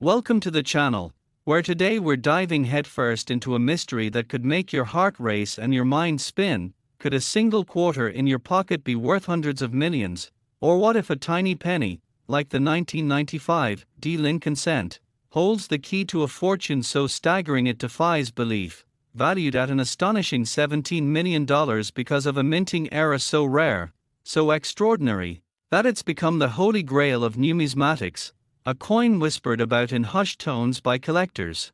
Welcome to the channel, where today we're diving headfirst into a mystery that could make your heart race and your mind spin. Could a single quarter in your pocket be worth hundreds of millions? Or what if a tiny penny, like the 1995 D. Lincoln cent, holds the key to a fortune so staggering it defies belief, valued at an astonishing $17 million because of a minting era so rare, so extraordinary, that it's become the holy grail of numismatics, a coin whispered about in hushed tones by collectors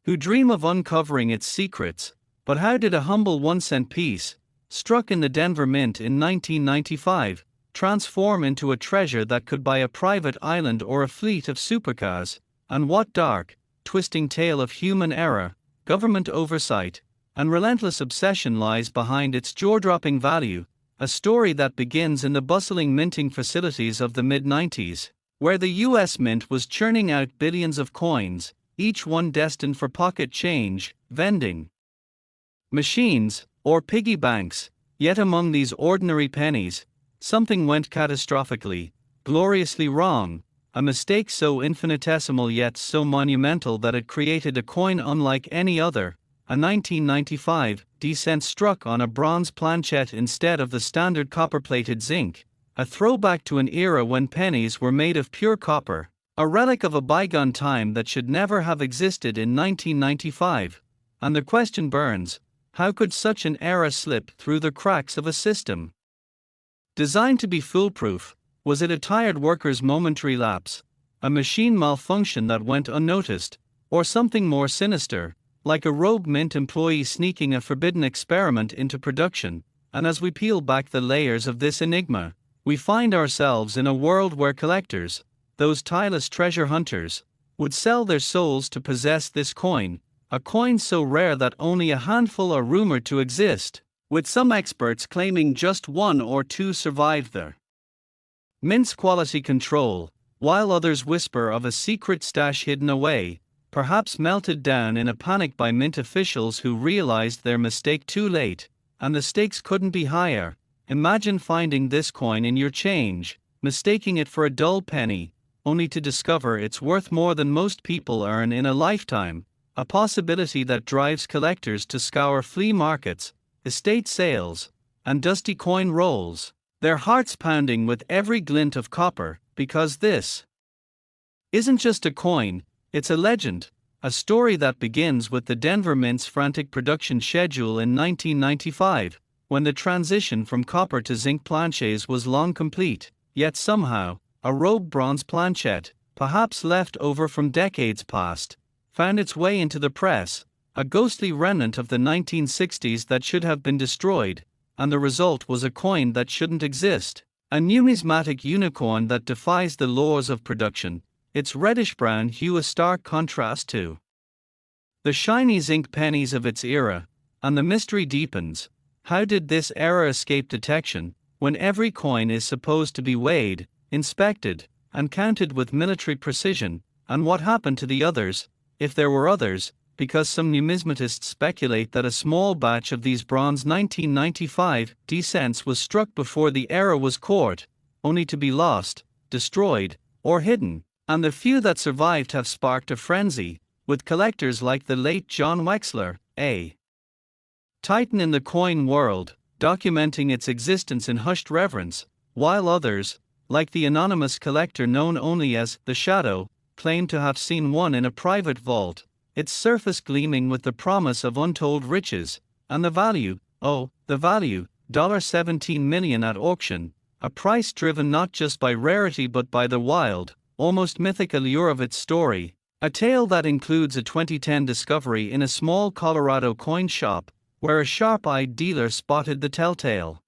who dream of uncovering its secrets. But how did a humble 1-cent piece, struck in the Denver Mint in 1995, transform into a treasure that could buy a private island or a fleet of supercars? And what dark, twisting tale of human error, government oversight, and relentless obsession lies behind its jaw-dropping value? A story that begins in the bustling minting facilities of the mid-90s, where the US Mint was churning out billions of coins, each one destined for pocket change, vending machines, or piggy banks. Yet among these ordinary pennies, something went catastrophically, gloriously wrong, a mistake so infinitesimal yet so monumental that it created a coin unlike any other, a 1995 D cent struck on a bronze planchet instead of the standard copper-plated zinc, a throwback to an era when pennies were made of pure copper, a relic of a bygone time that should never have existed in 1995. And the question burns: how could such an era slip through the cracks of a system designed to be foolproof? Was it a tired worker's momentary lapse, a machine malfunction that went unnoticed, or something more sinister, like a rogue mint employee sneaking a forbidden experiment into production? And as we peel back the layers of this enigma, we find ourselves in a world where collectors, those tireless treasure hunters, would sell their souls to possess this coin, a coin so rare that only a handful are rumored to exist, with some experts claiming just one or two survived the mint's quality control, while others whisper of a secret stash hidden away, perhaps melted down in a panic by mint officials who realized their mistake too late. And the stakes couldn't be higher. Imagine finding this coin in your change, mistaking it for a dull penny, only to discover it's worth more than most people earn in a lifetime, a possibility that drives collectors to scour flea markets, estate sales, and dusty coin rolls, their hearts pounding with every glint of copper, because this isn't just a coin, it's a legend, a story that begins with the Denver Mint's frantic production schedule in 1995, when the transition from copper to zinc planchets was long complete. Yet somehow, a rogue bronze planchet, perhaps left over from decades past, found its way into the press, a ghostly remnant of the 1960s that should have been destroyed, and the result was a coin that shouldn't exist, a numismatic unicorn that defies the laws of production, its reddish-brown hue a stark contrast to the shiny zinc pennies of its era. And the mystery deepens: how did this error escape detection, when every coin is supposed to be weighed, inspected, and counted with military precision? And what happened to the others, if there were others, because some numismatists speculate that a small batch of these bronze 1995 D cents was struck before the era was caught, only to be lost, destroyed, or hidden. And the few that survived have sparked a frenzy, with collectors like the late John Wexler, a titan in the coin world, documenting its existence in hushed reverence, while others, like the anonymous collector known only as the Shadow, claim to have seen one in a private vault, its surface gleaming with the promise of untold riches. And the value, oh, the value, $17 million at auction, a price driven not just by rarity but by the wild, almost mythic allure of its story, a tale that includes a 2010 discovery in a small Colorado coin shop, where a sharp-eyed dealer spotted the telltale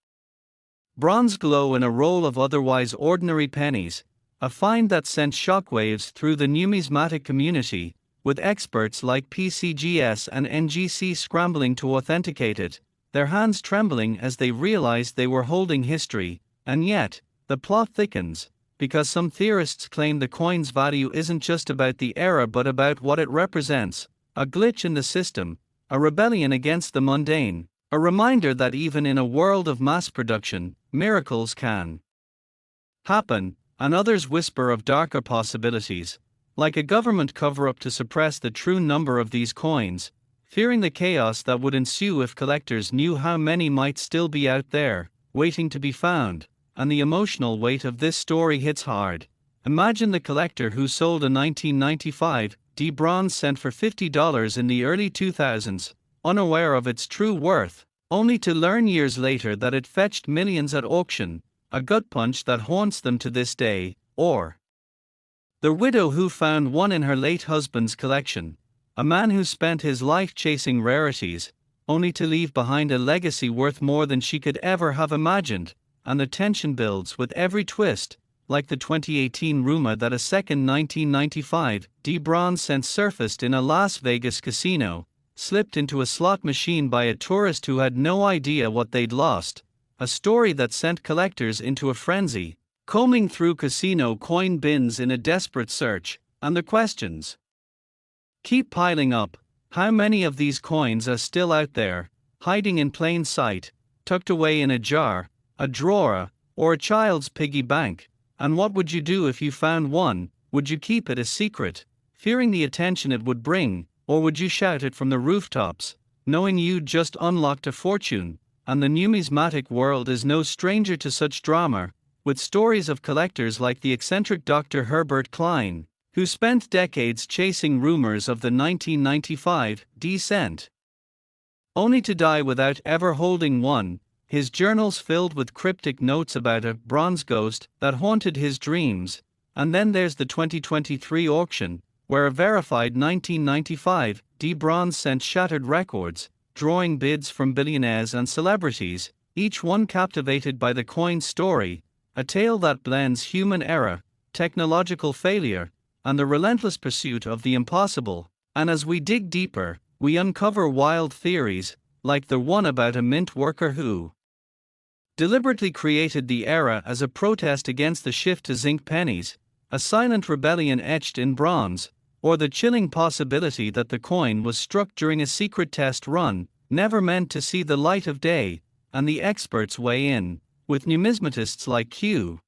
bronze glow in a roll of otherwise ordinary pennies, a find that sent shockwaves through the numismatic community, with experts like PCGS and NGC scrambling to authenticate it, their hands trembling as they realized they were holding history. And yet, the plot thickens, because some theorists claim the coin's value isn't just about the era but about what it represents: a glitch in the system, a rebellion against the mundane, a reminder that even in a world of mass production, miracles can happen. And others whisper of darker possibilities, like a government cover-up to suppress the true number of these coins, fearing the chaos that would ensue if collectors knew how many might still be out there, waiting to be found. And the emotional weight of this story hits hard. Imagine the collector who sold a 1995 D bronze cent for $50 in the early 2000s, unaware of its true worth, only to learn years later that it fetched millions at auction, a gut punch that haunts them to this day. Or the widow who found one in her late husband's collection, a man who spent his life chasing rarities, only to leave behind a legacy worth more than she could ever have imagined. And the tension builds with every twist, like the 2018 rumor that a second 1995 D bronze cent surfaced in a Las Vegas casino, slipped into a slot machine by a tourist who had no idea what they'd lost, a story that sent collectors into a frenzy, combing through casino coin bins in a desperate search. And the questions keep piling up. How many of these coins are still out there, hiding in plain sight, tucked away in a jar, a drawer, or a child's piggy bank? And what would you do if you found one? Would you keep it a secret, fearing the attention it would bring, or would you shout it from the rooftops, knowing you'd just unlocked a fortune? And the numismatic world is no stranger to such drama, with stories of collectors like the eccentric Dr. Herbert Klein, who spent decades chasing rumors of the 1995 D cent, only to die without ever holding one. His journals filled with cryptic notes about a bronze ghost that haunted his dreams. And then there's the 2023 auction, where a verified 1995 D bronze cent shattered records, drawing bids from billionaires and celebrities, each one captivated by the coin's story, a tale that blends human error, technological failure, and the relentless pursuit of the impossible. And as we dig deeper, we uncover wild theories, like the one about a mint worker who deliberately created the era as a protest against the shift to zinc pennies, a silent rebellion etched in bronze, or the chilling possibility that the coin was struck during a secret test run, never meant to see the light of day. And the experts weigh in, with numismatists like Q.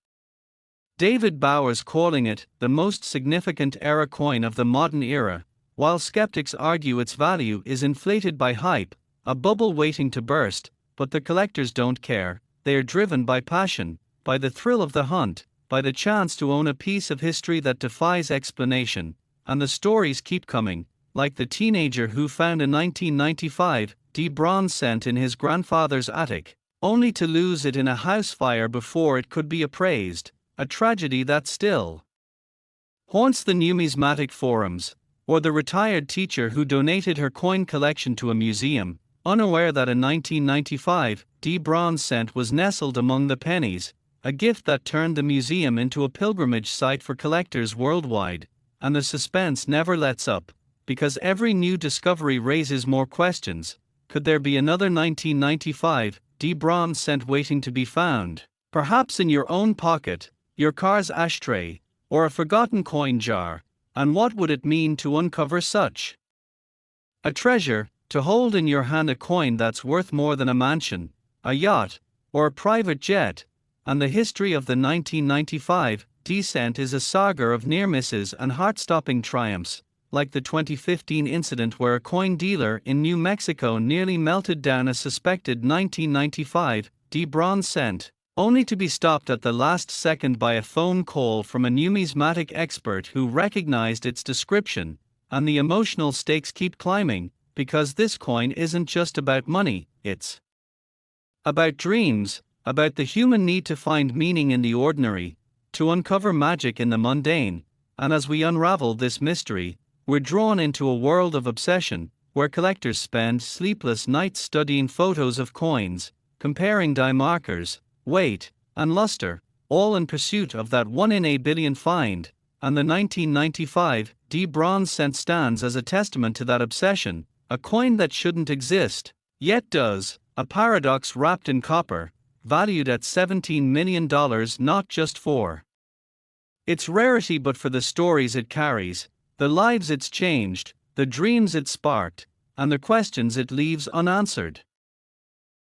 David Bowers calling it the most significant era coin of the modern era, while skeptics argue its value is inflated by hype, a bubble waiting to burst. But the collectors don't care. They are driven by passion, by the thrill of the hunt, by the chance to own a piece of history that defies explanation. And the stories keep coming, like the teenager who found a 1995 D bronze cent in his grandfather's attic, only to lose it in a house fire before it could be appraised, a tragedy that still haunts the numismatic forums. Or the retired teacher who donated her coin collection to a museum, unaware that a 1995 D bronze cent was nestled among the pennies, a gift that turned the museum into a pilgrimage site for collectors worldwide. And the suspense never lets up, because every new discovery raises more questions. Could there be another 1995 D bronze cent waiting to be found? Perhaps in your own pocket, your car's ashtray, or a forgotten coin jar. And what would it mean to uncover such a treasure? To hold in your hand a coin that's worth more than a mansion, a yacht, or a private jet. And the history of the 1995 D cent is a saga of near misses and heart-stopping triumphs, like the 2015 incident where a coin dealer in New Mexico nearly melted down a suspected 1995 D bronze cent, only to be stopped at the last second by a phone call from a numismatic expert who recognized its description. And the emotional stakes keep climbing, because this coin isn't just about money, it's about dreams, about the human need to find meaning in the ordinary, to uncover magic in the mundane. And as we unravel this mystery, we're drawn into a world of obsession, where collectors spend sleepless nights studying photos of coins, comparing die markers, weight, and luster, all in pursuit of that 1 in a billion find. And the 1995 D bronze cent stands as a testament to that obsession, a coin that shouldn't exist, yet does, a paradox wrapped in copper, valued at $17 million not just for its rarity but for the stories it carries, the lives it's changed, the dreams it sparked, and the questions it leaves unanswered.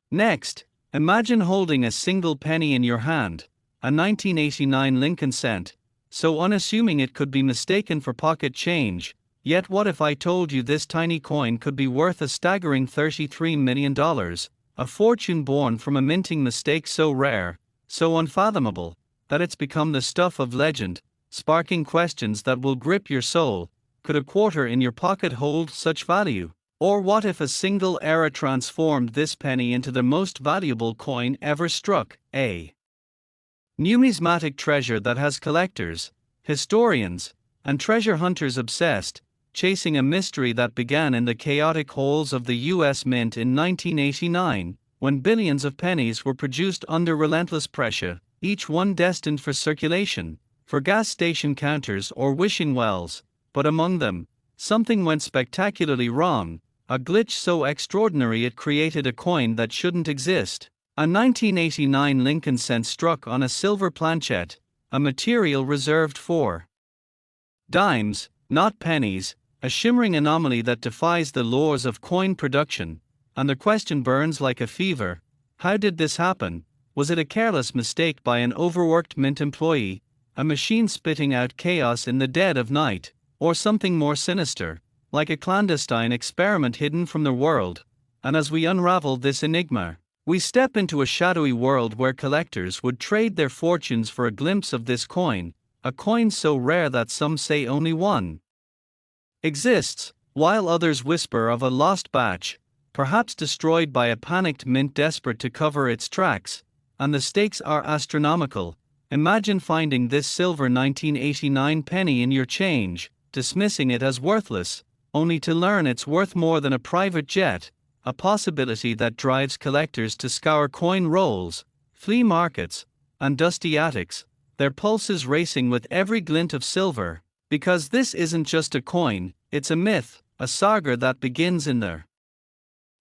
Next, imagine holding a single penny in your hand, a 1989 Lincoln cent, so unassuming it could be mistaken for pocket change. Yet what if I told you this tiny coin could be worth a staggering $33 million, a fortune born from a minting mistake so rare, so unfathomable, that it's become the stuff of legend, sparking questions that will grip your soul. Could a quarter in your pocket hold such value? Or what if a single era transformed this penny into the most valuable coin ever struck? A numismatic treasure that has collectors, historians, and treasure hunters obsessed, chasing a mystery that began in the chaotic halls of the US Mint in 1989, when billions of pennies were produced under relentless pressure, each one destined for circulation, for gas station counters or wishing wells. But among them, something went spectacularly wrong, a glitch so extraordinary it created a coin that shouldn't exist. A 1989 Lincoln cent struck on a silver planchet, a material reserved for dimes, not pennies, a shimmering anomaly that defies the laws of coin production, and the question burns like a fever: how did this happen? Was it a careless mistake by an overworked mint employee, a machine spitting out chaos in the dead of night, or something more sinister, like a clandestine experiment hidden from the world? And as we unravel this enigma, we step into a shadowy world where collectors would trade their fortunes for a glimpse of this coin, a coin so rare that some say only one exists, while others whisper of a lost batch, perhaps destroyed by a panicked mint desperate to cover its tracks. And the stakes are astronomical. Imagine finding this silver 1989 penny in your change, dismissing it as worthless, only to learn it's worth more than a private jet, a possibility that drives collectors to scour coin rolls, flea markets, and dusty attics, their pulses racing with every glint of silver. Because this isn't just a coin, it's a myth, a saga that begins in the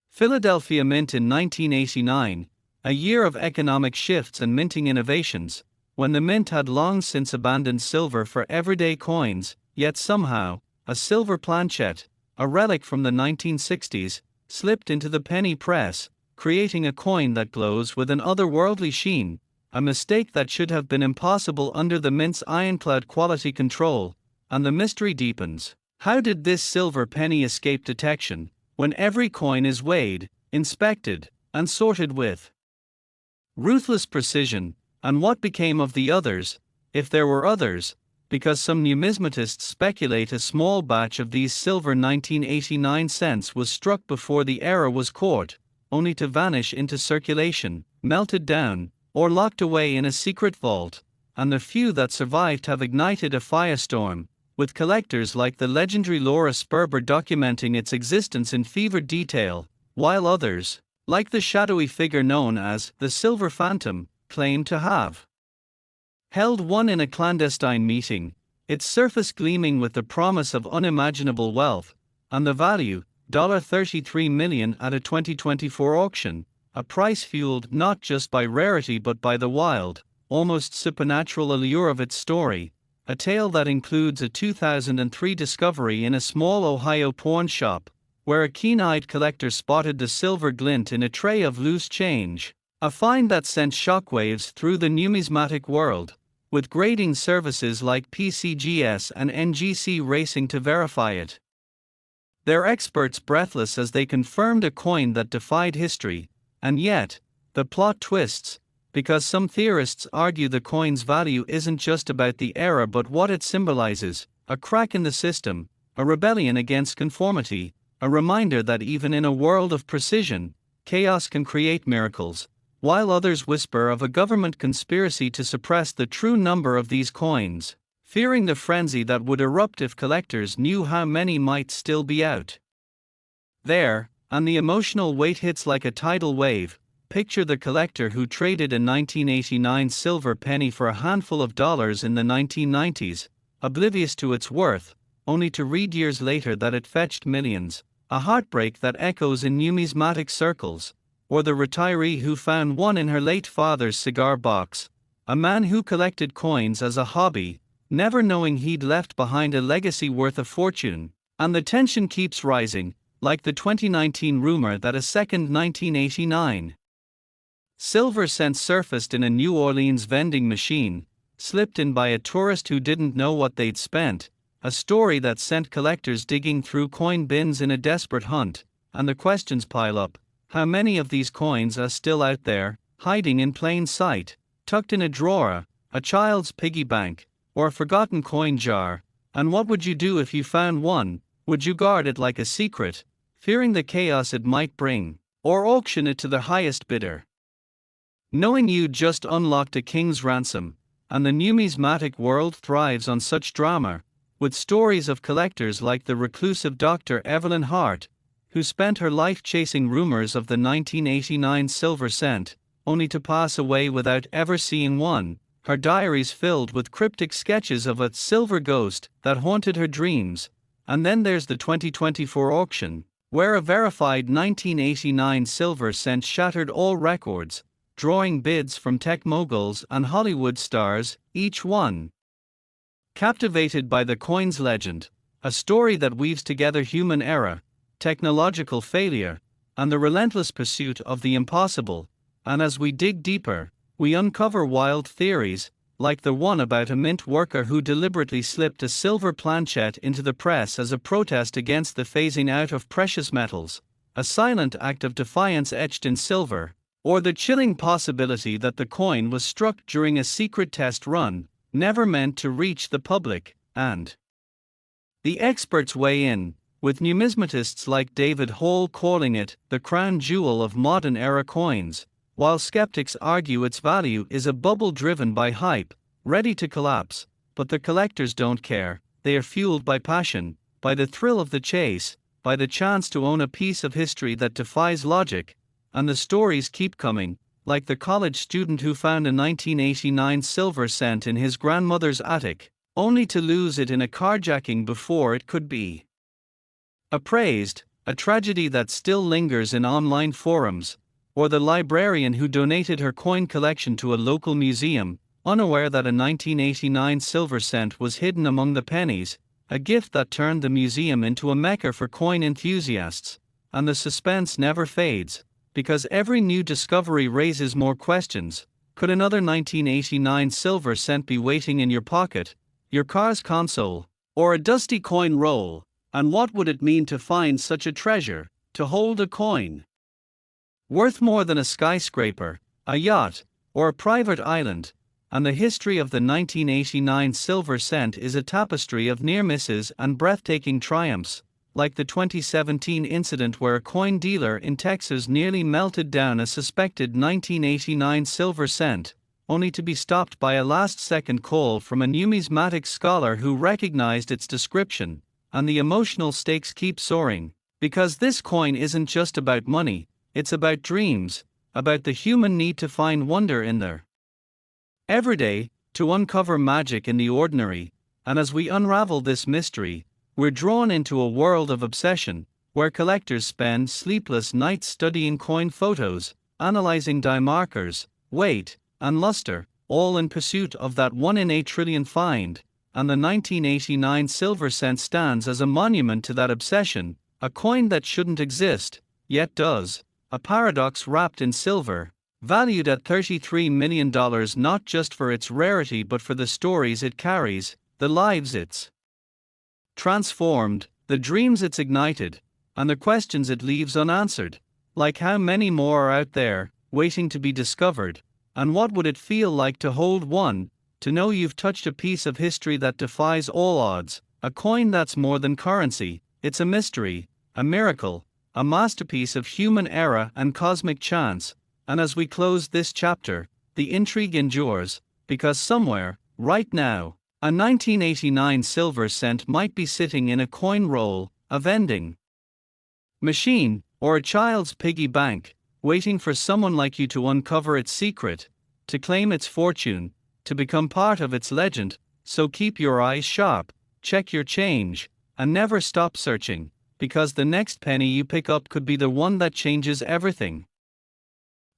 Philadelphia Mint in 1989, a year of economic shifts and minting innovations, when the mint had long since abandoned silver for everyday coins. Yet somehow, a silver planchet, a relic from the 1960s, slipped into the penny press, creating a coin that glows with an otherworldly sheen, a mistake that should have been impossible under the mint's ironclad quality control. And the mystery deepens. How did this silver penny escape detection, when every coin is weighed, inspected, and sorted with ruthless precision? And what became of the others, if there were others? Because some numismatists speculate a small batch of these silver 1989 cents was struck before the era was caught, only to vanish into circulation, melted down, or locked away in a secret vault. And the few that survived have ignited a firestorm, with collectors like the legendary Laura Sperber documenting its existence in fevered detail, while others, like the shadowy figure known as the Silver Phantom, claim to have held one in a clandestine meeting, its surface gleaming with the promise of unimaginable wealth, and the value, $33 million at a 2024 auction, a price fueled not just by rarity but by the wild, almost supernatural allure of its story. A tale that includes a 2003 discovery in a small Ohio pawn shop, where a keen-eyed collector spotted the silver glint in a tray of loose change, a find that sent shockwaves through the numismatic world, with grading services like PCGS and NGC racing to verify it. Their experts breathless as they confirmed a coin that defied history. And yet, the plot twists, because some theorists argue the coin's value isn't just about the era but what it symbolizes: a crack in the system, a rebellion against conformity, a reminder that even in a world of precision, chaos can create miracles, while others whisper of a government conspiracy to suppress the true number of these coins, fearing the frenzy that would erupt if collectors knew how many might still be out there. And the emotional weight hits like a tidal wave. Picture the collector who traded a 1989 silver penny for a handful of dollars in the 1990s, oblivious to its worth, only to read years later that it fetched millions, a heartbreak that echoes in numismatic circles. Or the retiree who found one in her late father's cigar box, a man who collected coins as a hobby, never knowing he'd left behind a legacy worth a fortune. And the tension keeps rising, like the 2019 rumor that a second 1989 silver cent surfaced in a New Orleans vending machine, slipped in by a tourist who didn't know what they'd spent, a story that sent collectors digging through coin bins in a desperate hunt, and the questions pile up. How many of these coins are still out there, hiding in plain sight, tucked in a drawer, a child's piggy bank, or a forgotten coin jar? And what would you do if you found one? Would you guard it like a secret, fearing the chaos it might bring, or auction it to the highest bidder, knowing you'd just unlocked a king's ransom? And the numismatic world thrives on such drama, with stories of collectors like the reclusive Dr. Evelyn Hart, who spent her life chasing rumors of the 1989 silver cent, only to pass away without ever seeing one, her diaries filled with cryptic sketches of a silver ghost that haunted her dreams. And then there's the 2024 auction, where a verified 1989 silver cent shattered all records, drawing bids from tech moguls and Hollywood stars, each one captivated by the coin's legend, a story that weaves together human error, technological failure, and the relentless pursuit of the impossible. And as we dig deeper, we uncover wild theories, like the one about a mint worker who deliberately slipped a silver planchette into the press as a protest against the phasing out of precious metals, a silent act of defiance etched in silver, or the chilling possibility that the coin was struck during a secret test run, never meant to reach the public. And the experts weigh in, with numismatists like David Hall calling it the crown jewel of modern-era coins, while skeptics argue its value is a bubble driven by hype, ready to collapse. But the collectors don't care. They are fueled by passion, by the thrill of the chase, by the chance to own a piece of history that defies logic. And the stories keep coming, like the college student who found a 1989 silver cent in his grandmother's attic, only to lose it in a carjacking before it could be appraised, a tragedy that still lingers in online forums. Or the librarian who donated her coin collection to a local museum, unaware that a 1989 silver cent was hidden among the pennies, a gift that turned the museum into a mecca for coin enthusiasts. And the suspense never fades, because every new discovery raises more questions. Could another 1989 silver cent be waiting in your pocket, your car's console, or a dusty coin roll? And what would it mean to find such a treasure, to hold a coin worth more than a skyscraper, a yacht, or a private island? And the history of the 1989 silver cent is a tapestry of near misses and breathtaking triumphs, like the 2017 incident where a coin dealer in Texas nearly melted down a suspected 1989 silver cent, only to be stopped by a last-second call from a numismatic scholar who recognized its description. And the emotional stakes keep soaring, because this coin isn't just about money, it's about dreams, about the human need to find wonder in there everyday, to uncover magic in the ordinary. And as we unravel this mystery, we're drawn into a world of obsession, where collectors spend sleepless nights studying coin photos, analyzing die markers, weight, and luster, all in pursuit of that 1 in a trillion find. And the 1989 silver cent stands as a monument to that obsession, a coin that shouldn't exist, yet does, a paradox wrapped in silver, valued at $33 million not just for its rarity but for the stories it carries, the lives it's transformed, the dreams it's ignited, and the questions it leaves unanswered. Like how many more are out there, waiting to be discovered? And what would it feel like to hold one, to know you've touched a piece of history that defies all odds, a coin that's more than currency? It's a mystery, a miracle, a masterpiece of human error and cosmic chance. And as we close this chapter, the intrigue endures, because somewhere, right now, a 1989 silver cent might be sitting in a coin roll, a vending machine, or a child's piggy bank, waiting for someone like you to uncover its secret, to claim its fortune, to become part of its legend. So keep your eyes sharp, check your change, and never stop searching, because the next penny you pick up could be the one that changes everything.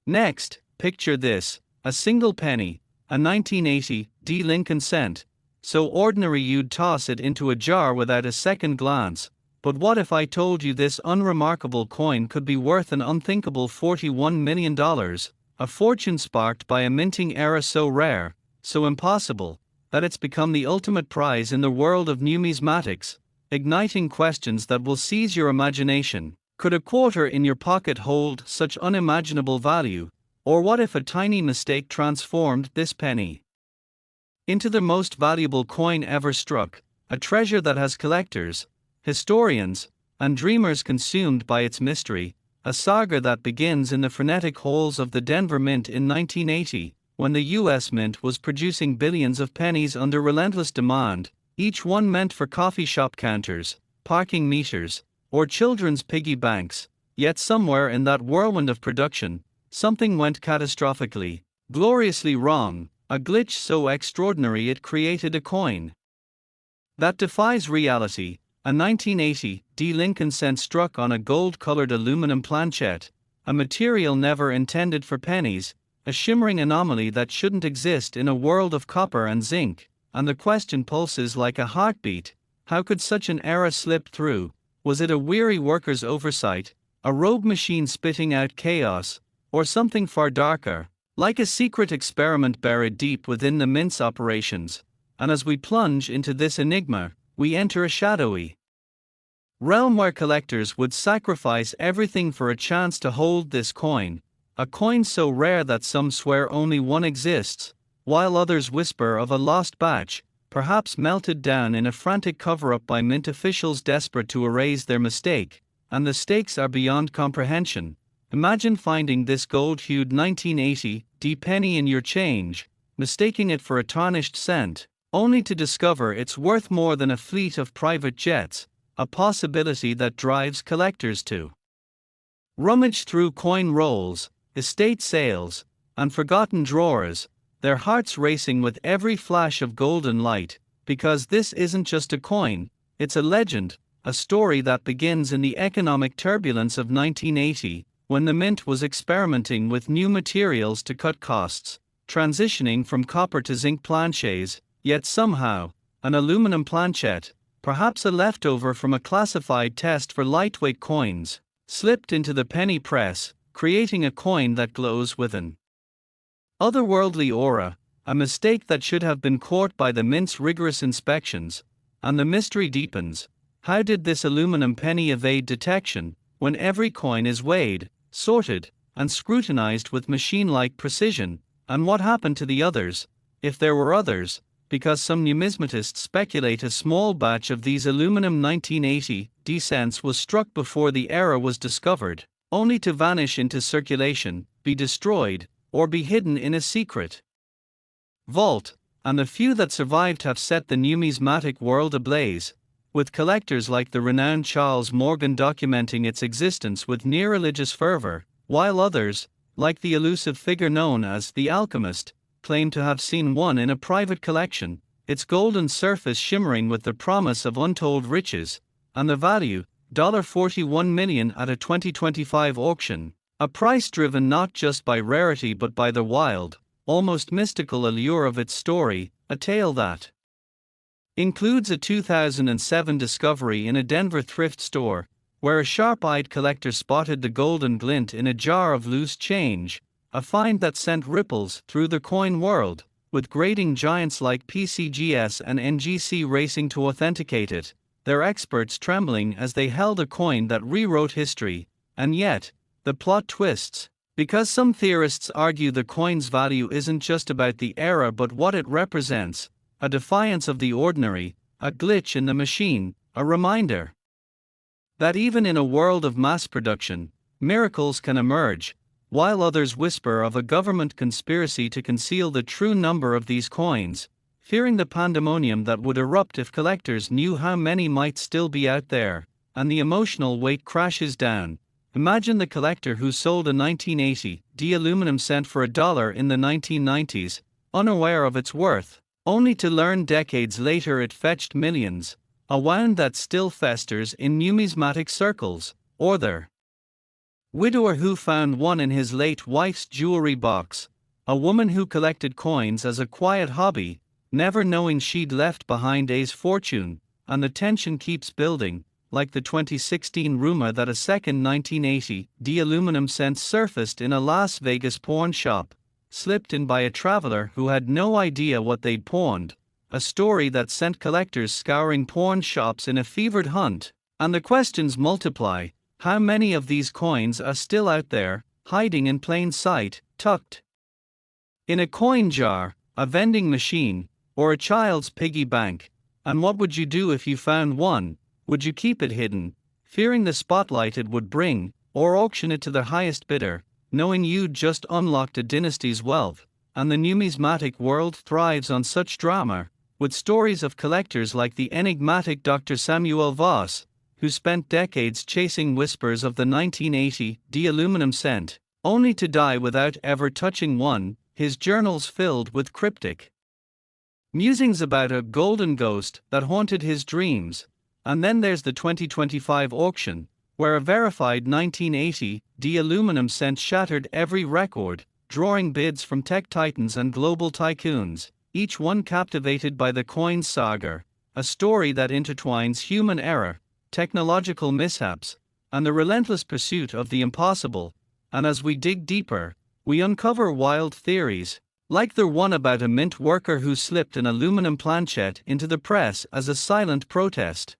Next, picture this, a single penny, a 1980 D Lincoln cent, so ordinary you'd toss it into a jar without a second glance. But what if I told you this unremarkable coin could be worth an unthinkable $41 million, a fortune sparked by a minting era so rare, so impossible, that it's become the ultimate prize in the world of numismatics, igniting questions that will seize your imagination. Could a quarter in your pocket hold such unimaginable value? Or what if a tiny mistake transformed this penny into the most valuable coin ever struck, a treasure that has collectors, historians, and dreamers consumed by its mystery, a saga that begins in the frenetic halls of the Denver Mint in 1980, when the US Mint was producing billions of pennies under relentless demand, each one meant for coffee shop counters, parking meters, or children's piggy banks. Yet somewhere in that whirlwind of production, something went catastrophically, gloriously wrong, a glitch so extraordinary it created a coin that defies reality, a 1980 D. Lincoln cent struck on a gold-colored aluminum planchette, a material never intended for pennies, a shimmering anomaly that shouldn't exist in a world of copper and zinc, and the question pulses like a heartbeat: how could such an error slip through? Was it a weary worker's oversight, a rogue machine spitting out chaos, or something far darker, like a secret experiment buried deep within the Mint's operations? And as we plunge into this enigma, we enter a shadowy realm where collectors would sacrifice everything for a chance to hold this coin, a coin so rare that some swear only one exists, while others whisper of a lost batch, perhaps melted down in a frantic cover-up by Mint officials desperate to erase their mistake. And the stakes are beyond comprehension. Imagine finding this gold-hued 1980 D penny in your change, mistaking it for a tarnished cent, only to discover it's worth more than a fleet of private jets, a possibility that drives collectors to rummage through coin rolls, estate sales, and forgotten drawers, their hearts racing with every flash of golden light, because this isn't just a coin, it's a legend, a story that begins in the economic turbulence of 1980, when the Mint was experimenting with new materials to cut costs, transitioning from copper to zinc planchets, yet somehow, an aluminum planchette, perhaps a leftover from a classified test for lightweight coins, slipped into the penny press, creating a coin that glows with an otherworldly aura, a mistake that should have been caught by the Mint's rigorous inspections. And the mystery deepens. How did this aluminum penny evade detection, when every coin is weighed, sorted, and scrutinized with machine-like precision? And what happened to the others, if there were others? Because some numismatists speculate a small batch of these aluminum 1980 D cents was struck before the error was discovered, only to vanish into circulation, be destroyed, or be hidden in a secret vault, and the few that survived have set the numismatic world ablaze, with collectors like the renowned Charles Morgan documenting its existence with near-religious fervor, while others, like the elusive figure known as the Alchemist, claim to have seen one in a private collection, its golden surface shimmering with the promise of untold riches, and the value, $41 million at a 2025 auction, a price driven not just by rarity but by the wild, almost mystical allure of its story, a tale that includes a 2007 discovery in a Denver thrift store, where a sharp-eyed collector spotted the golden glint in a jar of loose change, a find that sent ripples through the coin world, with grading giants like PCGS and NGC racing to authenticate it, their experts trembling as they held a coin that rewrote history. And yet, the plot twists, because some theorists argue the coin's value isn't just about the era but what it represents, a defiance of the ordinary, a glitch in the machine, a reminder that even in a world of mass production, miracles can emerge, while others whisper of a government conspiracy to conceal the true number of these coins, fearing the pandemonium that would erupt if collectors knew how many might still be out there, and the emotional weight crashes down. Imagine the collector who sold a 1980 D aluminum cent for $1 in the 1990s, unaware of its worth, only to learn decades later it fetched millions, a wound that still festers in numismatic circles. Or the widower who found one in his late wife's jewelry box, a woman who collected coins as a quiet hobby, never knowing she'd left behind a fortune. And the tension keeps building, like the 2016 rumor that a second 1980 D aluminum cent surfaced in a Las Vegas pawn shop, slipped in by a traveler who had no idea what they'd pawned, a story that sent collectors scouring pawn shops in a fevered hunt. And the questions multiply: how many of these coins are still out there, hiding in plain sight, tucked in a coin jar, a vending machine, or a child's piggy bank? And what would you do if you found one? Would you keep it hidden, fearing the spotlight it would bring, or auction it to the highest bidder, knowing you'd just unlocked a dynasty's wealth? And the numismatic world thrives on such drama, with stories of collectors like the enigmatic Dr. Samuel Voss, who spent decades chasing whispers of the 1980 aluminum cent, only to die without ever touching one, his journals filled with cryptic musings about a golden ghost that haunted his dreams. And then there's the 2025 auction, where a verified 1980 aluminum cent shattered every record, drawing bids from tech titans and global tycoons, each one captivated by the coin saga, a story that intertwines human error, technological mishaps, and the relentless pursuit of the impossible. And as we dig deeper, we uncover wild theories, like the one about a mint worker who slipped an aluminum planchette into the press as a silent protest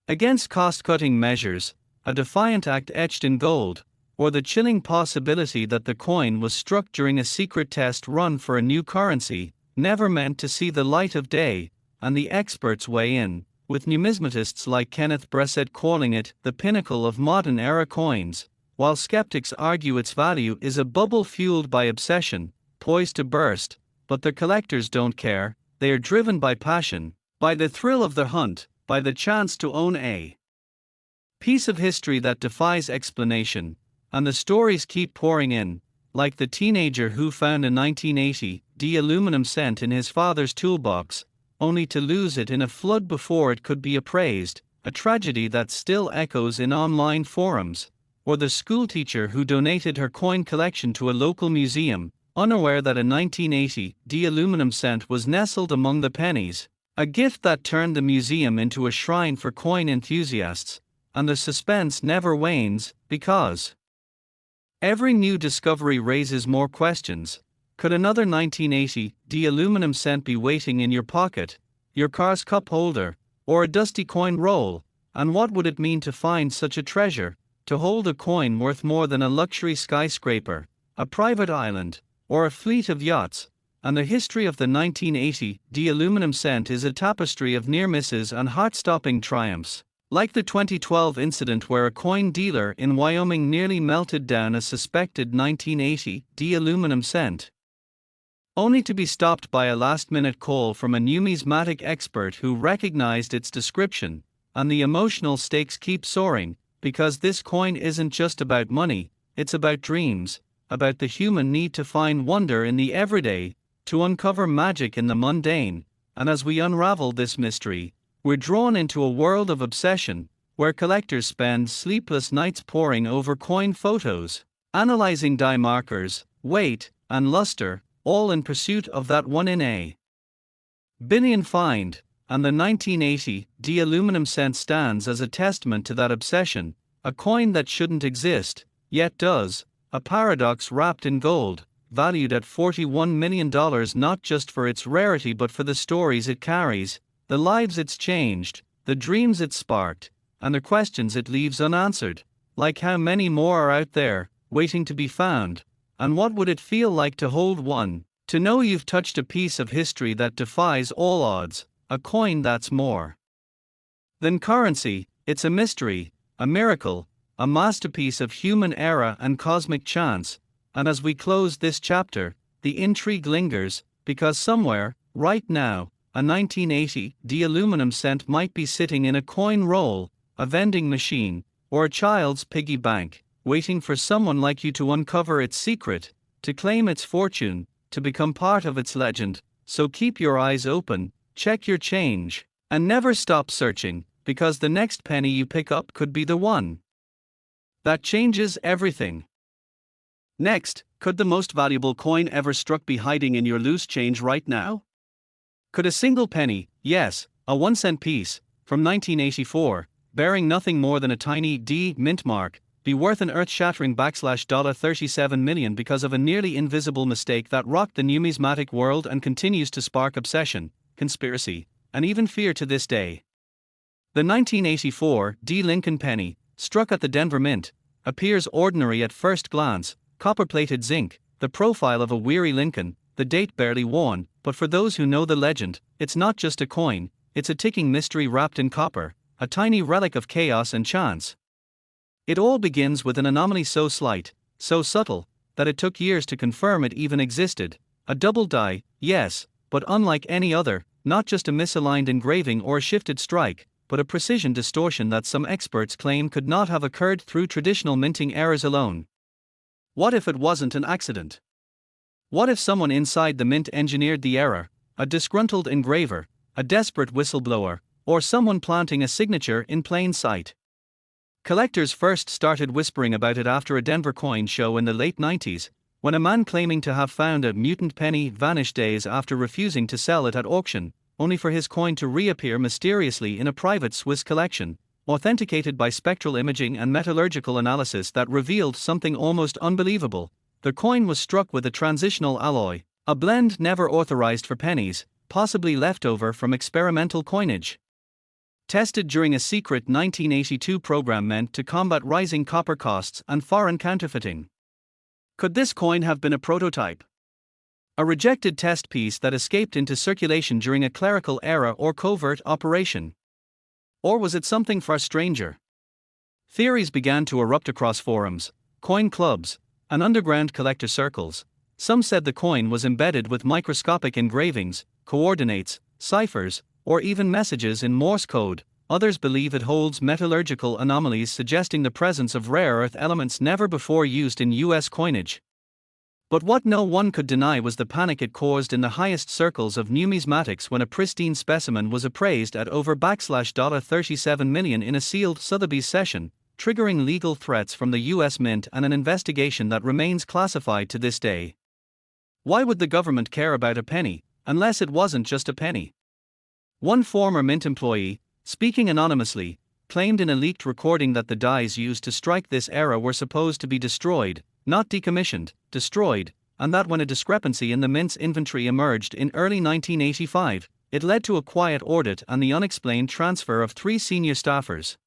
against cost-cutting measures, a defiant act etched in gold, or the chilling possibility that the coin was struck during a secret test run for a new currency, never meant to see the light of day. And the experts weigh in, with numismatists like Kenneth Bressett calling it the pinnacle of modern-era coins, while skeptics argue its value is a bubble fueled by obsession, poised to burst. But the collectors don't care, they are driven by passion, by the thrill of the hunt, by the chance to own a piece of history that defies explanation. And the stories keep pouring in, like the teenager who found a 1980 aluminum cent in his father's toolbox, only to lose it in a flood before it could be appraised, a tragedy that still echoes in online forums. Or the schoolteacher who donated her coin collection to a local museum, unaware that a 1980 aluminum cent was nestled among the pennies, a gift that turned the museum into a shrine for coin enthusiasts. And the suspense never wanes, because every new discovery raises more questions. Could another 1980 aluminum cent be waiting in your pocket, your car's cup holder, or a dusty coin roll? And what would it mean to find such a treasure? To hold a coin worth more than a luxury skyscraper, a private island, or a fleet of yachts? And the history of the 1980 aluminum cent is a tapestry of near misses and heart-stopping triumphs. Like the 2012 incident where a coin dealer in Wyoming nearly melted down a suspected 1980 aluminum cent, only to be stopped by a last-minute call from a numismatic expert who recognized its description. And the emotional stakes keep soaring, because this coin isn't just about money, it's about dreams, about the human need to find wonder in the everyday, to uncover magic in the mundane. And as we unravel this mystery, we're drawn into a world of obsession, where collectors spend sleepless nights poring over coin photos, analyzing die markers, weight, and luster, all in pursuit of that one in a billion find. And the 1980 aluminum cent stands as a testament to that obsession, a coin that shouldn't exist, yet does, a paradox wrapped in gold, valued at $41 million not just for its rarity but for the stories it carries, the lives it's changed, the dreams it sparked, and the questions it leaves unanswered. Like how many more are out there, waiting to be found? And what would it feel like to hold one, to know you've touched a piece of history that defies all odds? A coin that's more than currency, it's a mystery, a miracle, a masterpiece of human error and cosmic chance. And as we close this chapter, the intrigue lingers, because somewhere, right now, a 1980 aluminum cent might be sitting in a coin roll, a vending machine, or a child's piggy bank, waiting for someone like you to uncover its secret, to claim its fortune, to become part of its legend. So keep your eyes open, check your change, and never stop searching, because the next penny you pick up could be the one that changes everything. Next, could the most valuable coin ever struck be hiding in your loose change right now? Could a single penny, yes, a 1-cent piece, from 1984, bearing nothing more than a tiny D mint mark, be worth an earth-shattering $37 million because of a nearly invisible mistake that rocked the numismatic world and continues to spark obsession, conspiracy, and even fear to this day. The 1984 D. Lincoln penny, struck at the Denver Mint, appears ordinary at first glance: copper-plated zinc, the profile of a weary Lincoln, the date barely worn, but for those who know the legend, it's not just a coin, it's a ticking mystery wrapped in copper, a tiny relic of chaos and chance. It all begins with an anomaly so slight, so subtle, that it took years to confirm it even existed. A double die, yes, but unlike any other, not just a misaligned engraving or a shifted strike, but a precision distortion that some experts claim could not have occurred through traditional minting errors alone. What if it wasn't an accident? What if someone inside the mint engineered the error, a disgruntled engraver, a desperate whistleblower, or someone planting a signature in plain sight? Collectors first started whispering about it after a Denver coin show in the late 90s, when a man claiming to have found a mutant penny vanished days after refusing to sell it at auction, only for his coin to reappear mysteriously in a private Swiss collection, authenticated by spectral imaging and metallurgical analysis that revealed something almost unbelievable. The coin was struck with a transitional alloy, a blend never authorized for pennies, possibly leftover from experimental coinage. Tested during a secret 1982 program meant to combat rising copper costs and foreign counterfeiting. Could this coin have been a prototype? A rejected test piece that escaped into circulation during a clerical error or covert operation? Or was it something far stranger? Theories began to erupt across forums, coin clubs, and underground collector circles. Some said the coin was embedded with microscopic engravings, coordinates, ciphers, or even messages in Morse code. Others believe it holds metallurgical anomalies suggesting the presence of rare earth elements never before used in U.S. coinage. But what no one could deny was the panic it caused in the highest circles of numismatics when a pristine specimen was appraised at over $37 million in a sealed Sotheby's session, triggering legal threats from the U.S. Mint and an investigation that remains classified to this day. Why would the government care about a penny, unless it wasn't just a penny? One former Mint employee, speaking anonymously, claimed in a leaked recording that the dies used to strike this error were supposed to be destroyed, not decommissioned, destroyed, and that when a discrepancy in the Mint's inventory emerged in early 1985, it led to a quiet audit and the unexplained transfer of 3 senior staffers.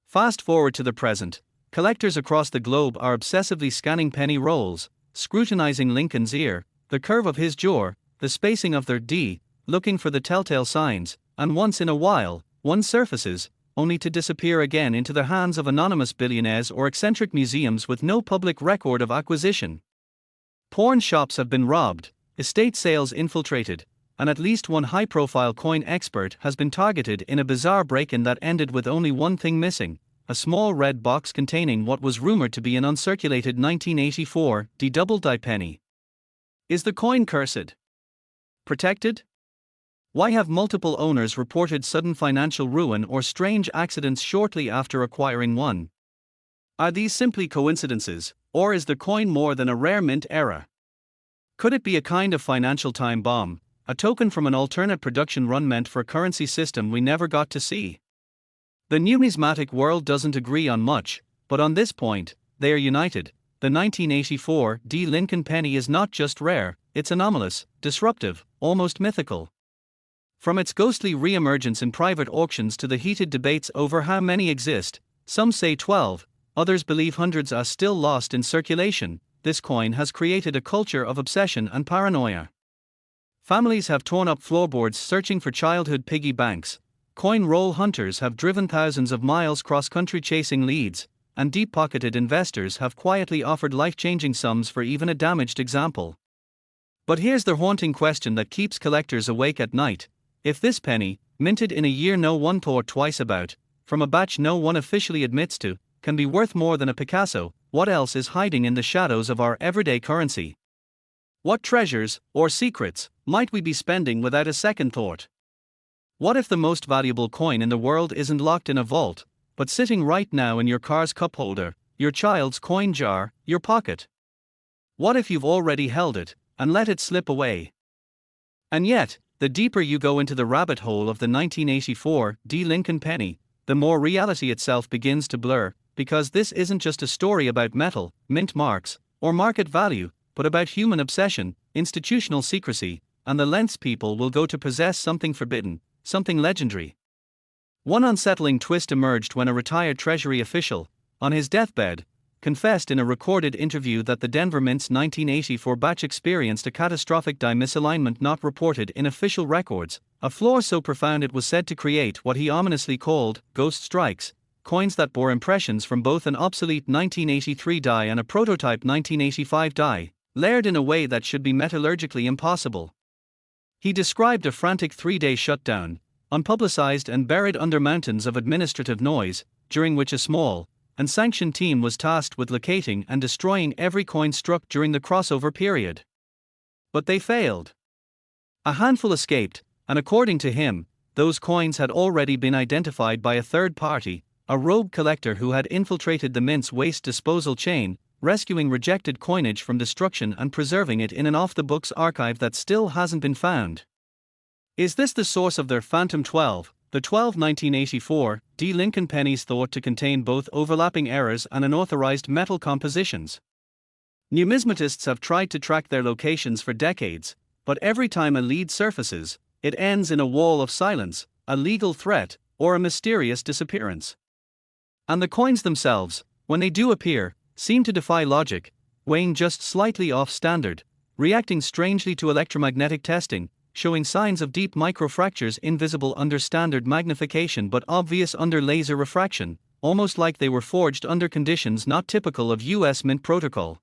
Fast forward to the present, collectors across the globe are obsessively scanning penny rolls, scrutinizing Lincoln's ear, the curve of his jaw, the spacing of their D, looking for the telltale signs, and once in a while, one surfaces, only to disappear again into the hands of anonymous billionaires or eccentric museums with no public record of acquisition. Pawn shops have been robbed, estate sales infiltrated, and at least one high-profile coin expert has been targeted in a bizarre break-in that ended with only one thing missing: a small red box containing what was rumored to be an uncirculated 1984 D double-die penny. Is the coin cursed? Protected? Why have multiple owners reported sudden financial ruin or strange accidents shortly after acquiring one? Are these simply coincidences, or is the coin more than a rare mint error? Could it be a kind of financial time bomb, a token from an alternate production run meant for a currency system we never got to see? The numismatic world doesn't agree on much, but on this point, they are united. The 1984 D. Lincoln penny is not just rare, it's anomalous, disruptive, almost mythical. From its ghostly re-emergence in private auctions to the heated debates over how many exist, some say 12, others believe hundreds are still lost in circulation, this coin has created a culture of obsession and paranoia. Families have torn up floorboards searching for childhood piggy banks, coin roll hunters have driven thousands of miles cross-country chasing leads, and deep-pocketed investors have quietly offered life-changing sums for even a damaged example. But here's the haunting question that keeps collectors awake at night. If this penny, minted in a year no one thought twice about, from a batch no one officially admits to, can be worth more than a Picasso, what else is hiding in the shadows of our everyday currency? What treasures, or secrets, might we be spending without a second thought? What if the most valuable coin in the world isn't locked in a vault, but sitting right now in your car's cup holder, your child's coin jar, your pocket? What if you've already held it, and let it slip away? And yet, the deeper you go into the rabbit hole of the 1984 D. Lincoln penny, the more reality itself begins to blur. because this isn't just a story about metal, mint marks, or market value, but about human obsession, institutional secrecy, and the lengths people will go to possess something forbidden, something legendary. One unsettling twist emerged when a retired Treasury official, on his deathbed, confessed in a recorded interview that the Denver Mint's 1984 batch experienced a catastrophic die misalignment not reported in official records, a flaw so profound it was said to create what he ominously called ghost strikes, coins that bore impressions from both an obsolete 1983 die and a prototype 1985 die, layered in a way that should be metallurgically impossible. He described a frantic 3-day shutdown, unpublicized and buried under mountains of administrative noise, during which a small, unsanctioned team was tasked with locating and destroying every coin struck during the crossover period. But they failed. A handful escaped, and according to him, those coins had already been identified by a third party, a rogue collector who had infiltrated the Mint's waste disposal chain, rescuing rejected coinage from destruction and preserving it in an off-the-books archive that still hasn't been found. Is this the source of their Phantom 12? The 12 1984 D. Lincoln pennies thought to contain both overlapping errors and unauthorized metal compositions. Numismatists have tried to track their locations for decades, but every time a lead surfaces, it ends in a wall of silence, a legal threat, or a mysterious disappearance. And the coins themselves, when they do appear, seem to defy logic, weighing just slightly off standard, reacting strangely to electromagnetic testing, showing signs of deep microfractures invisible under standard magnification but obvious under laser refraction, almost like they were forged under conditions not typical of US Mint protocol.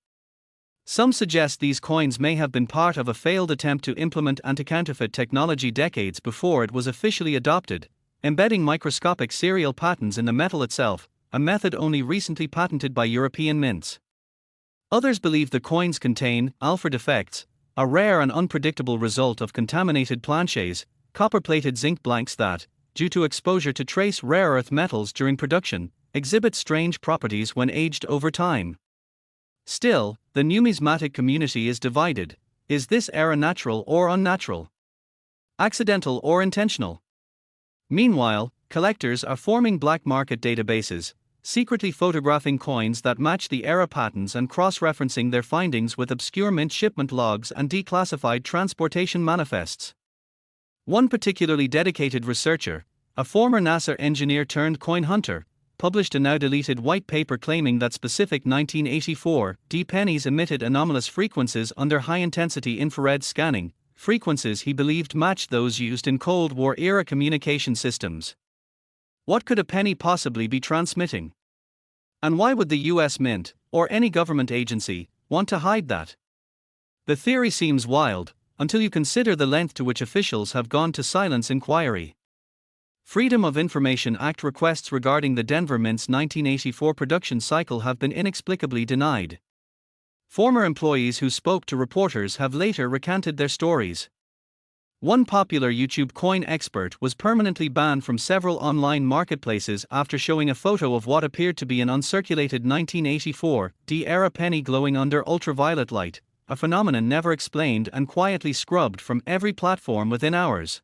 Some suggest these coins may have been part of a failed attempt to implement anti-counterfeit technology decades before it was officially adopted, embedding microscopic serial patterns in the metal itself, a method only recently patented by European mints. Others believe the coins contain alpha defects, a rare and unpredictable result of contaminated planchets, copper-plated zinc blanks that, due to exposure to trace rare earth metals during production, exhibit strange properties when aged over time. Still, the numismatic community is divided. Is this error natural or unnatural? Accidental or intentional? Meanwhile, collectors are forming black market databases, secretly photographing coins that match the error patterns and cross-referencing their findings with obscure mint shipment logs and declassified transportation manifests. One particularly dedicated researcher, a former NASA engineer turned coin hunter, published a now-deleted white paper claiming that specific 1984 D pennies emitted anomalous frequencies under high-intensity infrared scanning, frequencies he believed matched those used in Cold War-era communication systems. What could a penny possibly be transmitting? And why would the US Mint, or any government agency, want to hide that? The theory seems wild, until you consider the length to which officials have gone to silence inquiry. Freedom of Information Act requests regarding the Denver Mint's 1984 production cycle have been inexplicably denied. Former employees who spoke to reporters have later recanted their stories. One popular YouTube coin expert was permanently banned from several online marketplaces after showing a photo of what appeared to be an uncirculated 1984 D-era penny glowing under ultraviolet light, a phenomenon never explained and quietly scrubbed from every platform within hours.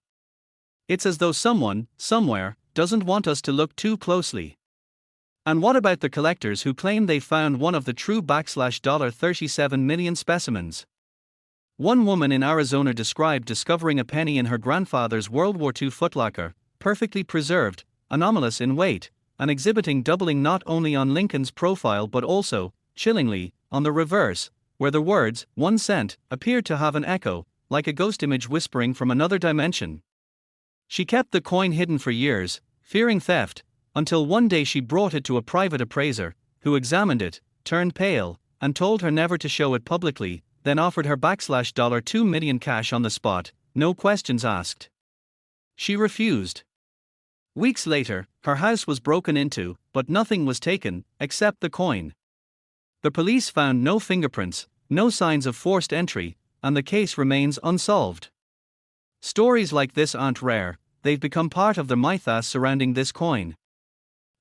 It's as though someone, somewhere, doesn't want us to look too closely. And what about the collectors who claim they found one of the true $37 million specimens? One woman in Arizona described discovering a penny in her grandfather's World War II footlocker, perfectly preserved, anomalous in weight, and exhibiting doubling not only on Lincoln's profile but also, chillingly, on the reverse, where the words, 1 cent, appeared to have an echo, like a ghost image whispering from another dimension. She kept the coin hidden for years, fearing theft, until one day she brought it to a private appraiser, who examined it, turned pale, and told her never to show it publicly, then offered her $2 million cash on the spot, no questions asked. She refused. Weeks later, her house was broken into, but nothing was taken, except the coin. The police found no fingerprints, no signs of forced entry, and the case remains unsolved. Stories like this aren't rare, they've become part of the mythos surrounding this coin.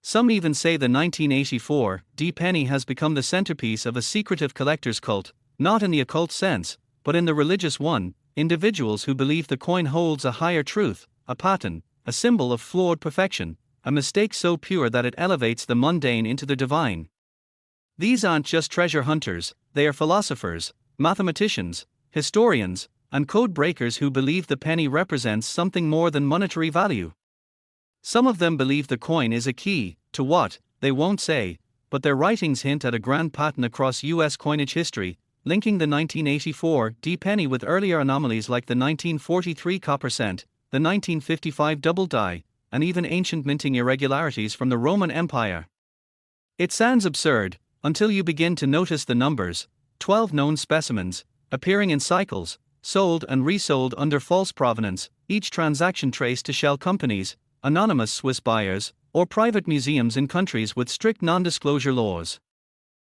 Some even say the 1984 D penny has become the centerpiece of a secretive collector's cult, not in the occult sense, but in the religious one, individuals who believe the coin holds a higher truth, a pattern, a symbol of flawed perfection, a mistake so pure that it elevates the mundane into the divine. These aren't just treasure hunters, they are philosophers, mathematicians, historians, and code breakers who believe the penny represents something more than monetary value. Some of them believe the coin is a key to what, they won't say, but their writings hint at a grand pattern across US coinage history, linking the 1984 D penny with earlier anomalies like the 1943 copper cent, the 1955 double die, and even ancient minting irregularities from the Roman Empire. It sounds absurd, until you begin to notice the numbers: 12 known specimens, appearing in cycles, sold and resold under false provenance, each transaction traced to shell companies, anonymous Swiss buyers, or private museums in countries with strict non-disclosure laws.